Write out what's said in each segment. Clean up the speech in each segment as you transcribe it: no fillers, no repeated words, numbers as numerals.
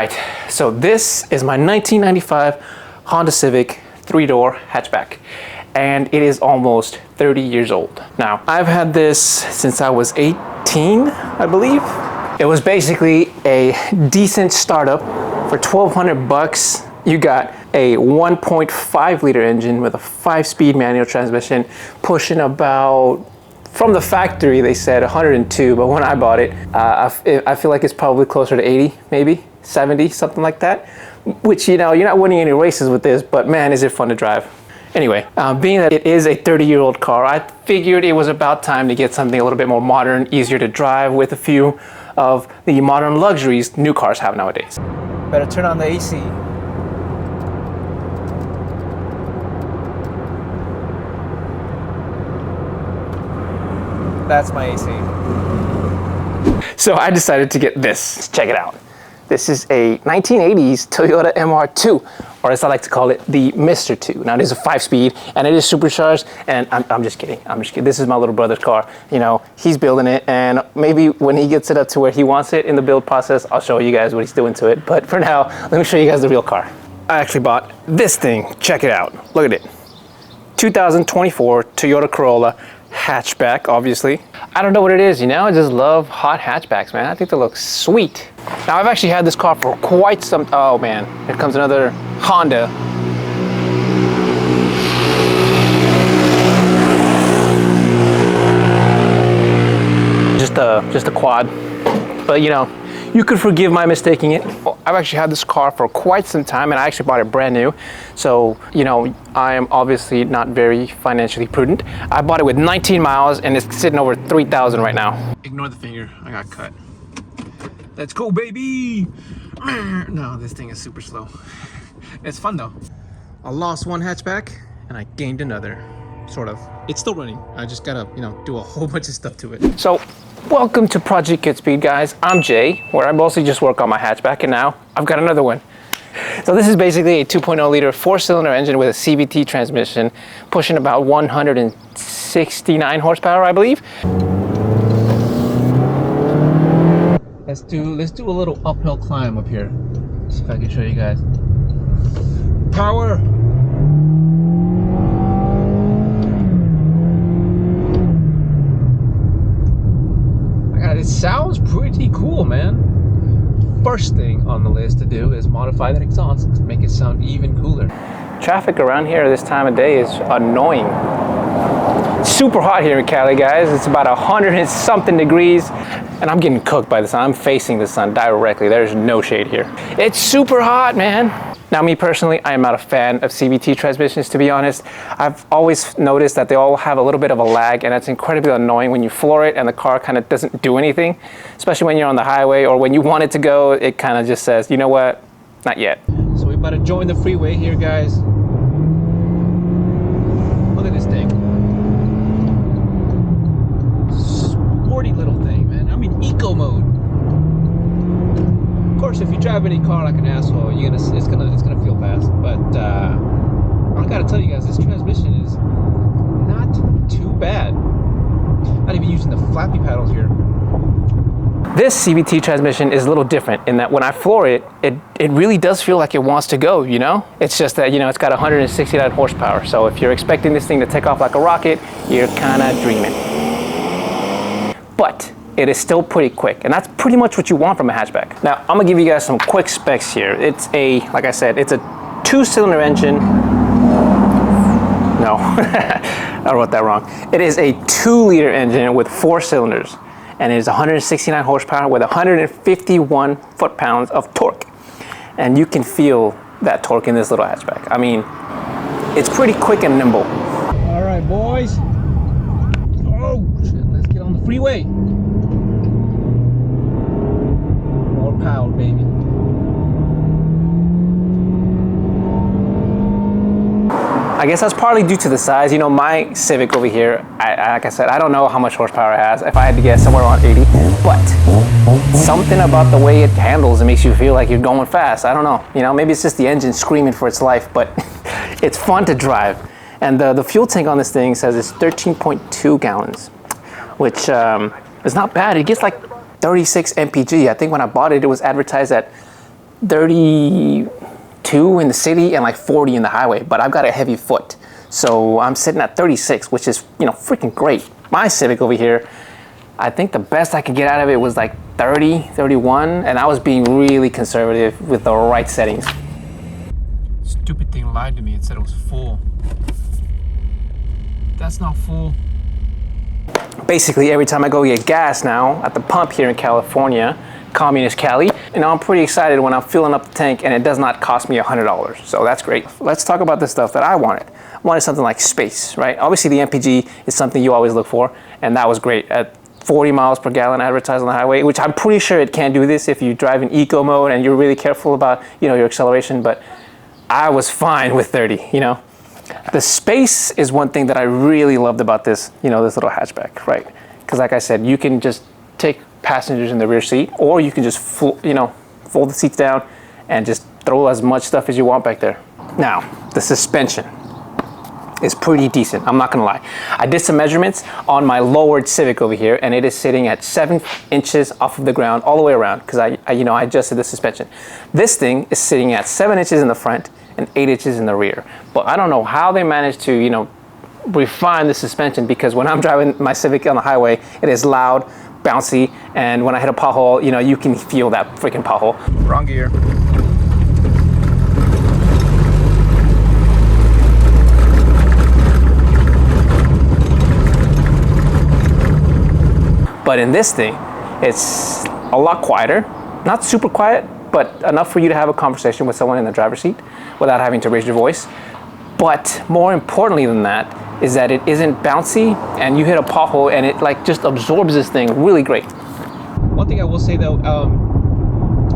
Right, so this is my 1995 Honda Civic 3-door hatchback, and it is almost 30 years old. Now, I've had this since I was 18, I believe. It was basically a decent startup. For 1,200 bucks, you got a 1.5 liter engine with a 5-speed manual transmission, pushing about, from the factory they said 102, but when I bought it, I feel like it's probably closer to 80, maybe 70, something like that. Which, you know, you're not winning any races with this, but man, is it fun to drive. Anyway, being that it is a 30-year-old car, I figured it was about time to get something a little bit more modern, easier to drive, with a few of the modern luxuries new cars have nowadays. Better turn on the AC. That's my AC. So I decided to get this. Check it out. This is a 1980s Toyota MR2, or as I like to call it, the Mr. 2. Now it is a 5-speed and it is supercharged, and I'm just kidding. This is my little brother's car. You know, he's building it, and maybe when he gets it up to where he wants it in the build process, I'll show you guys what he's doing to it. But for now, let me show you guys the real car. I actually bought this thing. Check it out. Look at it. 2024 Toyota Corolla Hatchback, obviously. I don't know what it is, you know, I just love hot hatchbacks, man. I think they look sweet. Now, I've actually had this car for quite some, oh man, here comes another Honda. Just a quad, but you know, you could forgive my mistaking it. I've actually had this car for quite some time, and I actually bought it brand new. So, you know, I am obviously not very financially prudent. I bought it with 19 miles, and it's sitting over 3,000 right now. Ignore the finger, I got cut. Let's go, baby! No, this thing is super slow. It's fun though. I lost one hatchback, and I gained another, sort of. It's still running. I just gotta, you know, do a whole bunch of stuff to it. So, welcome to Project GoodSpeed, guys. I'm Jay, where I mostly just work on my hatchback, and now I've got another one. So this is basically a 2.0 liter 4-cylinder engine with a CVT transmission, pushing about 169 horsepower, I believe. Let's do a little uphill climb up here. See if I can show you guys. Power. It sounds pretty cool, man. First thing on the list to do is modify that exhaust to make it sound even cooler. Traffic around here this time of day is annoying. It's super hot here in Cali, guys. It's about 100 and something degrees, and I'm getting cooked by the sun. I'm facing the sun directly. There's no shade here. It's super hot, man. Now, me personally, I am not a fan of CVT transmissions, to be honest. I've always noticed that they all have a little bit of a lag, and that's incredibly annoying when you floor it and the car kind of doesn't do anything, especially when you're on the highway, or when you want it to go, it kind of just says, you know what, not yet. So we're about to join the freeway here, guys. Look at this thing. Sporty little thing, man. I'm in eco mode. Of course, if you drive any car like an asshole, it's gonna feel fast. But I gotta tell you guys, this transmission is not too bad. Not even using the flappy paddles here. This CVT transmission is a little different in that when I floor it, it really does feel like it wants to go, you know? It's just that, you know, it's got 169 horsepower. So if you're expecting this thing to take off like a rocket, you're kind of dreaming. But it is still pretty quick, and that's pretty much what you want from a hatchback. Now, I'm gonna give you guys some quick specs here. It's a, like I said, it's a 2-cylinder engine. No, I wrote that wrong. It is a 2-liter engine with 4 cylinders, and it is 169 horsepower with 151 foot-pounds of torque. And you can feel that torque in this little hatchback. I mean, it's pretty quick and nimble. All right, boys. Oh, let's get on the freeway. Power, baby. I guess that's partly due to the size. You know, my Civic over here, like I said, I don't know how much horsepower it has. If I had to guess, somewhere around 80. But something about the way it handles, it makes you feel like you're going fast. I don't know. You know, maybe it's just the engine screaming for its life, but it's fun to drive. And the fuel tank on this thing says it's 13.2 gallons, which is not bad. It gets like 36 mpg. I think when I bought it, it was advertised at 32 in the city and like 40 in the highway, but I've got a heavy foot. So I'm sitting at 36, which is, you know, freaking great. My Civic over here, I think the best I could get out of it was like 30, 31, and I was being really conservative with the right settings. Stupid thing lied to me. It said it was full. That's not full. Basically, every time I go get gas now at the pump here in California, Communist Cali, you know, I'm pretty excited when I'm filling up the tank and it does not cost me $100. So that's great. Let's talk about the stuff that I wanted. I wanted something like space, right? Obviously the MPG is something you always look for, and that was great. At 40 miles per gallon advertised on the highway, which I'm pretty sure it can't do this if you drive in eco mode and you're really careful about, you know, your acceleration, but I was fine with 30, you know. The space is one thing that I really loved about this, you know, this little hatchback, right? Because like I said, you can just take passengers in the rear seat, or you can just, fold the seats down and just throw as much stuff as you want back there. Now, the suspension is pretty decent, I'm not gonna lie. I did some measurements on my lowered Civic over here, and it is sitting at 7 inches off of the ground all the way around, because I adjusted the suspension. This thing is sitting at 7 inches in the front and 8 inches in the rear. But I don't know how they managed to, you know, refine the suspension, because when I'm driving my Civic on the highway, it is loud, bouncy, and when I hit a pothole, you know, you can feel that freaking pothole. Wrong gear. But in this thing, it's a lot quieter, not super quiet, but enough for you to have a conversation with someone in the driver's seat without having to raise your voice. But more importantly than that is that it isn't bouncy, and you hit a pothole and it like just absorbs this thing really great. One thing I will say though,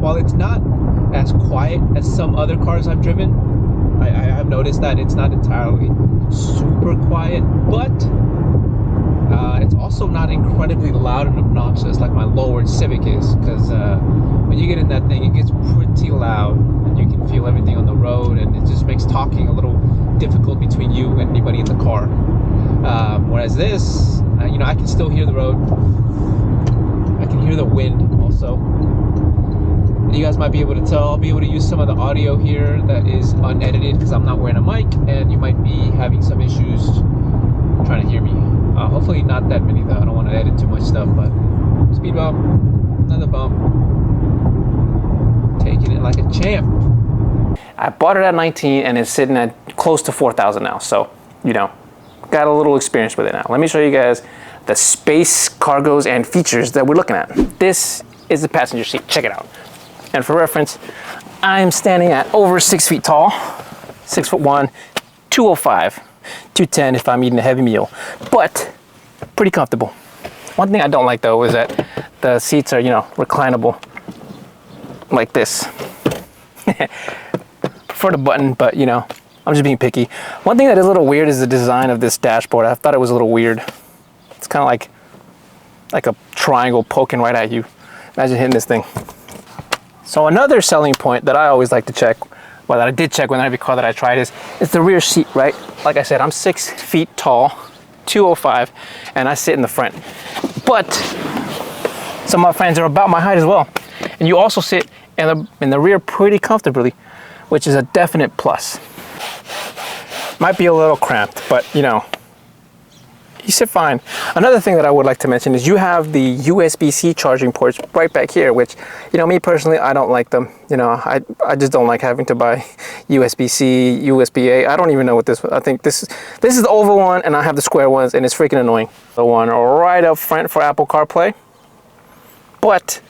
while it's not as quiet as some other cars I've driven, I have noticed that it's not entirely super quiet, but it's also not incredibly loud and obnoxious like my lowered Civic is, because when you get in that thing, it gets pretty loud and you can feel everything on the road, and it just makes talking a little difficult between you and anybody in the car. Whereas this, you know, I can still hear the road. I can hear the wind also. And you guys might be able to tell, I'll be able to use some of the audio here that is unedited because I'm not wearing a mic, and you might be having some issues trying to hear me. Hopefully not that many though. I don't want to edit too much stuff, but speed bump, another bump, taking it like a champ. I bought it at 19 and it's sitting at close to 4,000 now. So, you know, got a little experience with it now. Let me show you guys the space, cargos, and features that we're looking at. This is the passenger seat. Check it out. And for reference, I'm standing at over 6 feet tall, 6'1", 205. 210 if I'm eating a heavy meal, but pretty comfortable. One thing I don't like though is that the seats are, you know, reclinable like this. Prefer the button, but you know, I'm just being picky. One thing that is a little weird is the design of this dashboard. I thought it was a little weird. It's kind of like a triangle poking right at you. Imagine hitting this thing. So another selling point that I always like to check, well, that I did check with every car that I tried, is the rear seat, right? Like I said, I'm 6 feet tall, 205, and I sit in the front. But some of my friends are about my height as well. And you also sit in the rear pretty comfortably, which is a definite plus. Might be a little cramped, but you know, you sit fine. Another thing that I would like to mention is you have the USB-C charging ports right back here, which, you know, me personally, I don't like them. You know, I just don't like having to buy USB-C, USB-A. I don't even know what this, I think this is the oval one, and I have the square ones, and it's freaking annoying. The one right up front for Apple CarPlay, but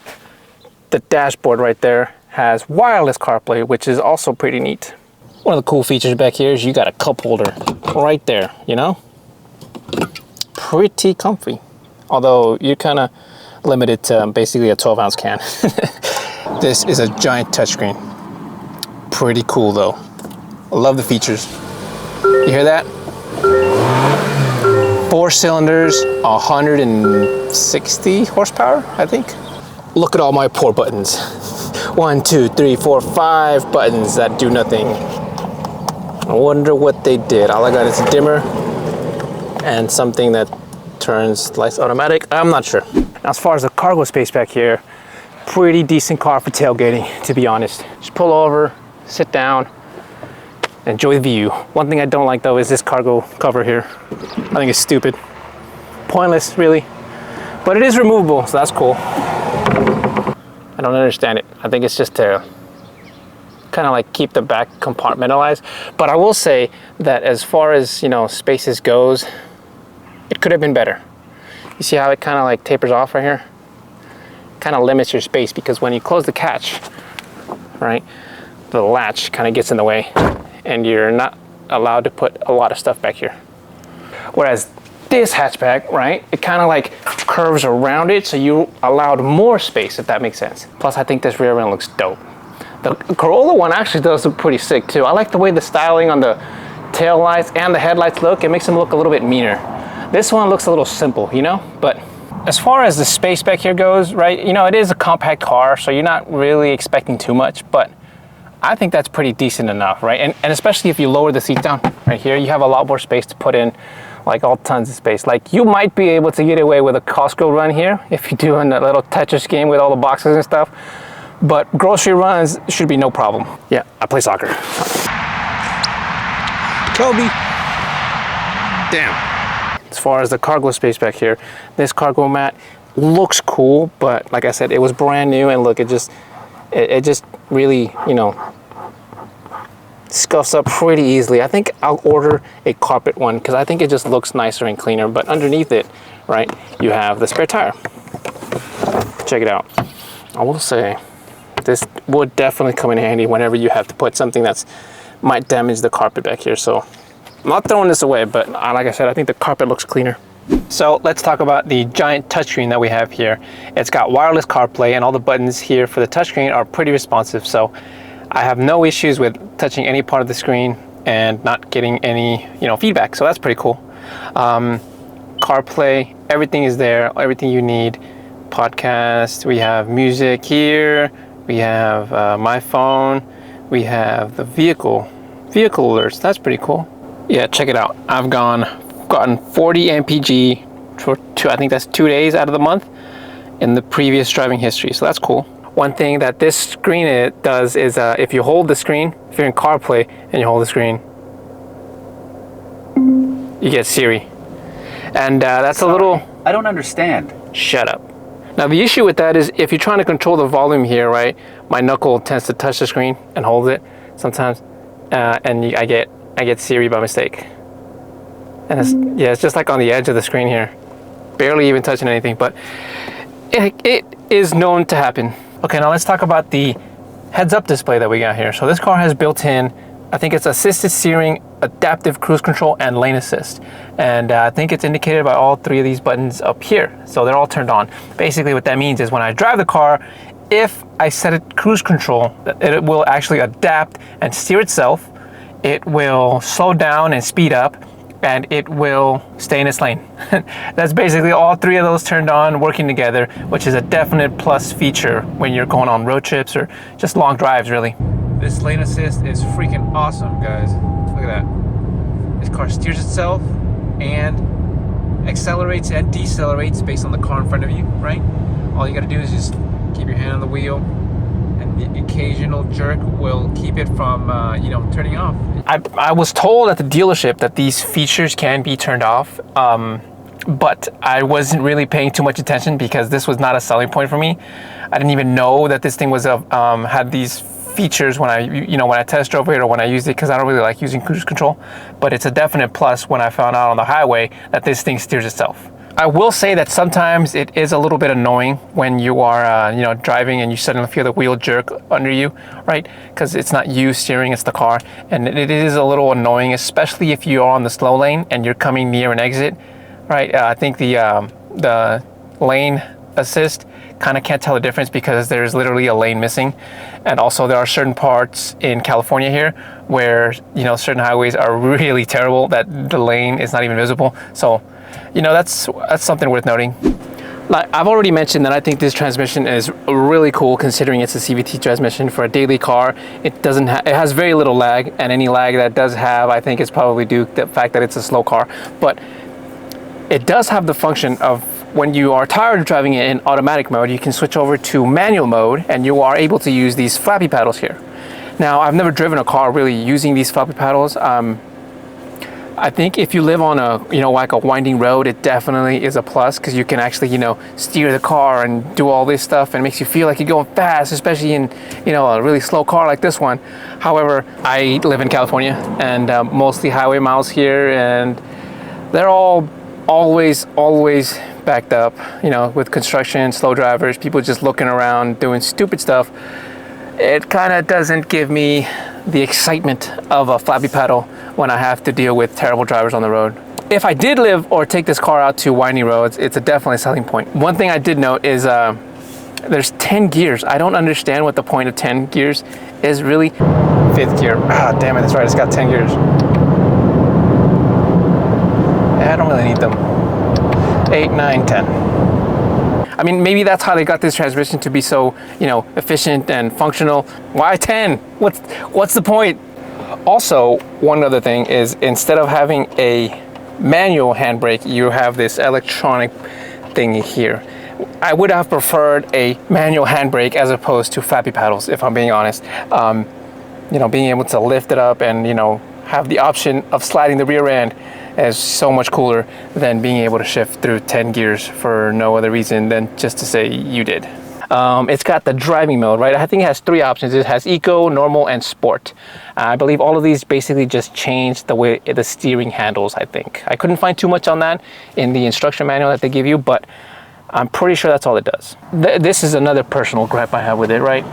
the dashboard right there has wireless CarPlay, which is also pretty neat. One of the cool features back here is you got a cup holder right there, you know? Pretty comfy, although you're kind of limited to basically a 12-ounce can. This is a giant touchscreen. Pretty cool though. I love the features. You hear that? 4 cylinders, 160 horsepower, I think. Look at all my poor buttons. 1, 2, 3, 4, 5 buttons that do nothing. I wonder what they did. All I got is a dimmer and something that turns lights automatic. I'm not sure. Now, as far as the cargo space back here, pretty decent car for tailgating, to be honest. Just pull over, sit down, enjoy the view. One thing I don't like though is this cargo cover here. I think it's stupid. Pointless, really. But it is removable, so that's cool. I don't understand it. I think it's just to kind of like keep the back compartmentalized. But I will say that as far as, you know, spaces goes, it could have been better. You see how it kind of like tapers off right here? Kind of limits your space, because when you close the catch, right, the latch kind of gets in the way and you're not allowed to put a lot of stuff back here. Whereas this hatchback, right, it kind of like curves around it, so you allowed more space, if that makes sense. Plus, I think this rear end looks dope. The Corolla one actually does look pretty sick too. I like the way the styling on the tail lights and the headlights look. It makes them look a little bit meaner. This one looks a little simple, you know? But as far as the space back here goes, right, you know, it is a compact car, so you're not really expecting too much, but I think that's pretty decent enough, right? And especially if you lower the seat down right here, you have a lot more space to put in, like all tons of space. Like you might be able to get away with a Costco run here if you're doing that little Tetris game with all the boxes and stuff, but grocery runs should be no problem. Yeah, I play soccer. Kobe. Damn. As far as the cargo space back here, this cargo mat looks cool, but like I said, it was brand new, and look, it just really, you know, scuffs up pretty easily. I think I'll order a carpet one because I think it just looks nicer and cleaner. But underneath it, right, you have the spare tire. Check it out. I will say this would definitely come in handy whenever you have to put something that's might damage the carpet back here. So I'm not throwing this away, but like I said, I think the carpet looks cleaner. So let's talk about the giant touchscreen that we have here. It's got wireless CarPlay, and all the buttons here for the touchscreen are pretty responsive. So I have no issues with touching any part of the screen and not getting any, you know, feedback. So that's pretty cool. CarPlay, everything is there, everything you need. Podcast, we have music here, we have my phone, we have the vehicle alerts. That's pretty cool. Yeah, check it out. I've gotten 40 mpg for I think that's 2 days out of the month in the previous driving history. So that's cool. One thing that this screen does is if you hold the screen, if you're in CarPlay and you hold the screen, you get Siri. And that's a little... I don't understand. Shut up. Now the issue with that is if you're trying to control the volume here, right, my knuckle tends to touch the screen and hold it sometimes, and I get Siri by mistake. And it's just like on the edge of the screen here, barely even touching anything, but it is known to happen. Okay, now let's talk about the heads-up display that we got here. So this car has built-in, I think it's assisted steering, adaptive cruise control, and lane assist. And I think it's indicated by all three of these buttons up here. So they're all turned on. Basically what that means is when I drive the car, if I set it cruise control, it will actually adapt and steer itself. It will slow down and speed up, and it will stay in its lane. That's basically all three of those turned on, working together, which is a definite plus feature when you're going on road trips or just long drives, really. This lane assist is freaking awesome, guys. Look at that. This car steers itself and accelerates and decelerates based on the car in front of you, right? All you gotta do is just keep your hand on the wheel, and the occasional jerk will keep it from, turning off. I was told at the dealership that these features can be turned off, but I wasn't really paying too much attention because this was not a selling point for me. I didn't even know that this thing was had these features when I test drove it or when I used it, because I don't really like using cruise control. But it's a definite plus when I found out on the highway that this thing steers itself. I will say that sometimes it is a little bit annoying when you are, driving and you suddenly feel the wheel jerk under you, right? Because it's not you steering, it's the car. And it is a little annoying, especially if you are on the slow lane and you're coming near an exit, right? I think the lane assist kind of can't tell the difference because there's literally a lane missing. And also there are certain parts in California here where, certain highways are really terrible that the lane is not even visible. So, that's something worth noting. Like I've already mentioned that I think this transmission is really cool considering it's a CVT transmission for a daily car. It has very little lag, and any lag that does have, I think is probably due to the fact that it's a slow car. But it does have the function of when you are tired of driving it in automatic mode, you can switch over to manual mode and you are able to use these flappy paddles here. Now, I've never driven a car really using these flappy paddles. I think if you live on a, like a winding road, it definitely is a plus because you can actually, steer the car and do all this stuff, and it makes you feel like you're going fast, especially in, a really slow car like this one. However, I live in California and mostly highway miles here, and they're all always backed up, with construction, slow drivers, people just looking around, doing stupid stuff. It kind of doesn't give me the excitement of a flappy paddle when I have to deal with terrible drivers on the road. If I did live or take this car out to windy roads, it's a definitely selling point. One thing I did note is there's 10 gears. I don't understand what the point of 10 gears is really. Fifth gear. Ah, damn it, that's right, it's got 10 gears. I don't really need them. 8, 9, 10. I mean, maybe that's how they got this transmission to be so, efficient and functional. Why 10? What's the point? Also, one other thing is instead of having a manual handbrake, you have this electronic thing here. I would have preferred a manual handbrake as opposed to flappy paddles, if I'm being honest. Being able to lift it up and, have the option of sliding the rear end is so much cooler than being able to shift through 10 gears for no other reason than just to say you did. It's got the driving mode, right? I think it has 3 options. It has Eco, Normal, and Sport. I believe all of these basically just change the way the steering handles, I think. I couldn't find too much on that in the instruction manual that they give you, but I'm pretty sure that's all it does. This is another personal gripe I have with it, right?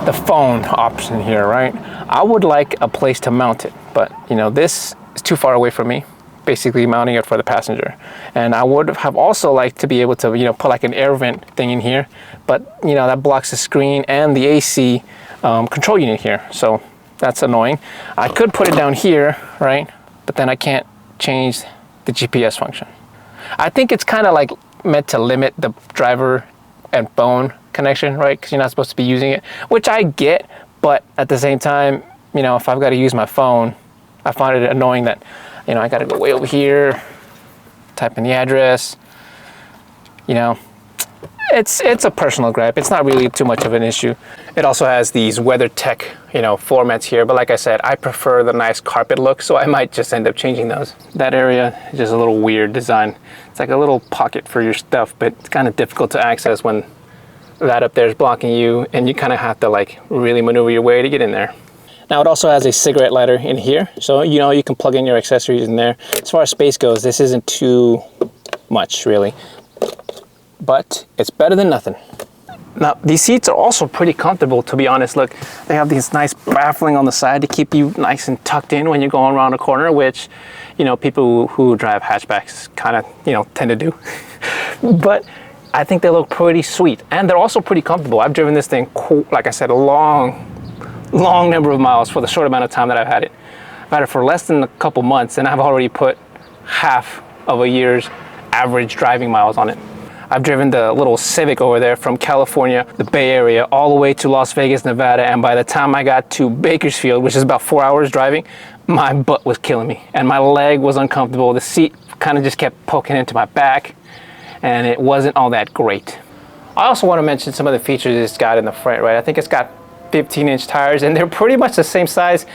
The phone option here, right? I would like a place to mount it, but this is too far away from me, basically mounting it for the passenger. And I would have also liked to be able to, put like an air vent thing in here, but that blocks the screen and the AC control unit here. So that's annoying. I could put it down here, right? But then I can't change the GPS function. I think it's kind of like meant to limit the driver and phone connection, right? Because you're not supposed to be using it, which I get, but at the same time, if I've got to use my phone, I find it annoying that, I got to go way over here, type in the address, it's a personal gripe. It's not really too much of an issue. It also has these WeatherTech, formats here, but like I said, I prefer the nice carpet look, so I might just end up changing those. That area is just a little weird design. It's like a little pocket for your stuff, but it's kind of difficult to access when that up there is blocking you, and you kind of have to like really maneuver your way to get in there. Now it also has a cigarette lighter in here, so you can plug in your accessories in there. As far as space goes, this isn't too much really, but it's better than nothing. Now these seats are also pretty comfortable, to be honest. Look, they have these nice baffling on the side to keep you nice and tucked in when you're going around a corner, which people who drive hatchbacks kind of tend to do. But I think they look pretty sweet, and they're also pretty comfortable. I've driven this thing, like I said, a long number of miles for the short amount of time that I've had it. I've had it for less than a couple months, and I've already put half of a year's average driving miles on it. I've driven the little Civic over there from California, the Bay Area, all the way to Las Vegas, Nevada, and by the time I got to Bakersfield, which is about 4 hours driving, my butt was killing me, and my leg was uncomfortable. The seat kind of just kept poking into my back, and it wasn't all that great. I also want to mention some of the features it's got in the front, right? I think it's got 15-inch tires, and they're pretty much the same size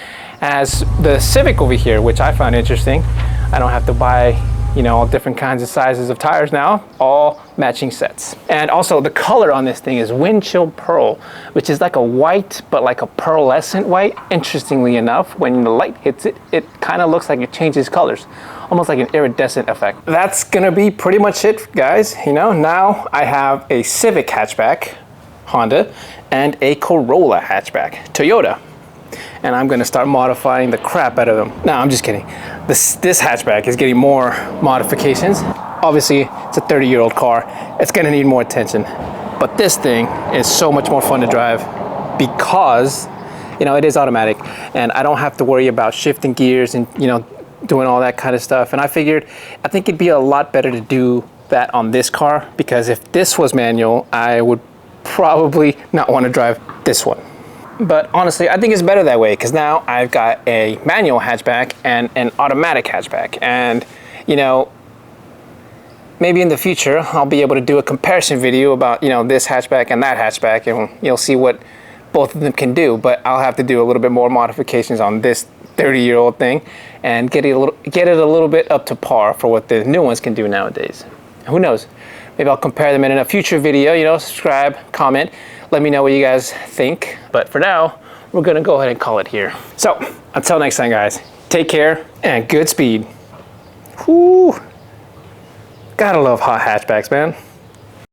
as the Civic over here, which I found interesting. I don't have to buy, all different kinds of sizes of tires now, all matching sets. And also the color on this thing is windshield pearl, which is like a white, but like a pearlescent white. Interestingly enough, when the light hits it, it kind of looks like it changes colors, almost like an iridescent effect. That's gonna be pretty much it, guys. Now I have a Civic hatchback, Honda, and a Corolla hatchback, Toyota. And I'm gonna start modifying the crap out of them. No, I'm just kidding. This hatchback is getting more modifications. Obviously, it's a 30-year-old car. It's gonna need more attention. But this thing is so much more fun to drive because, it is automatic, and I don't have to worry about shifting gears and, doing all that kind of stuff. And I think it'd be a lot better to do that on this car, because if this was manual, I would probably not want to drive this one. But honestly, I think it's better that way, because now I've got a manual hatchback and an automatic hatchback. And, maybe in the future I'll be able to do a comparison video about, you know, this hatchback and that hatchback, and you'll see what both of them can do. But I'll have to do a little bit more modifications on this 30-year-old thing and get it a little bit up to par for what the new ones can do nowadays. Who knows? Maybe I'll compare them in a future video. You know, subscribe, comment, let me know what you guys think. But for now, we're gonna go ahead and call it here. So until next time, guys, take care and good speed. Whoo! Gotta love hot hatchbacks, man.